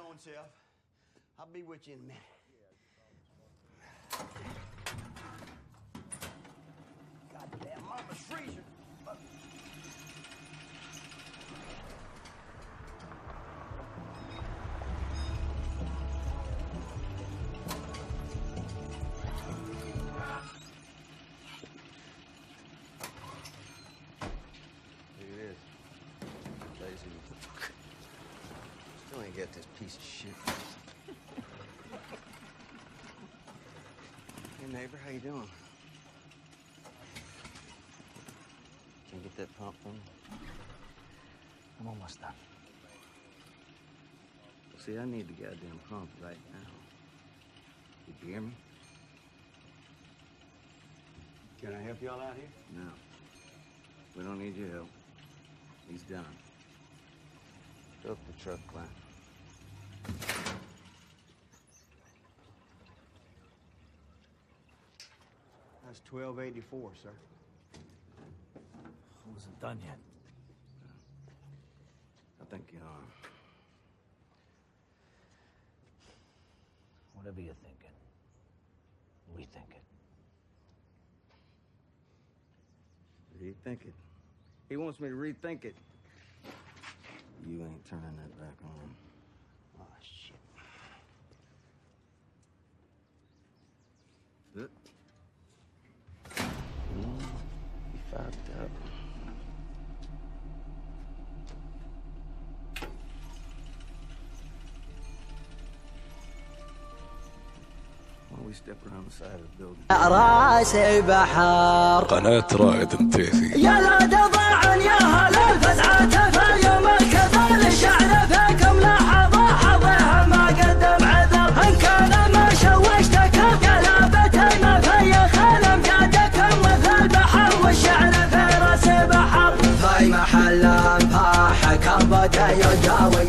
own self. I'll be with you in a minute. Goddamn mama's freezer. Still ain't get this piece of shit. Hey neighbor, how you doing? Can you get that pump for me? I'm almost done. See, I need the goddamn pump right now. You hear me? Can I help y'all out here? No. We don't need your help. He's done. Fill up the truck, Glenn. That's 1284, sir. I wasn't done yet. I think you are. Whatever you're thinking, rethink it. Rethink it. He wants me to rethink it. You ain't turning that back on. Oh, shit. Look. You fucked up. Why don't we step around the side of the building? راسي بحر قناة رائد انتيثي يا لا ضاع يا هلا الفزعة في يوم الكفال الشعر فيكم لحظة حظها ما قدم عذر ان كان ما شوشتك قلبتي ما في خلم جادكم مثل البحر والشعر في راسي بحر في محل انفاح كربتي يجاوز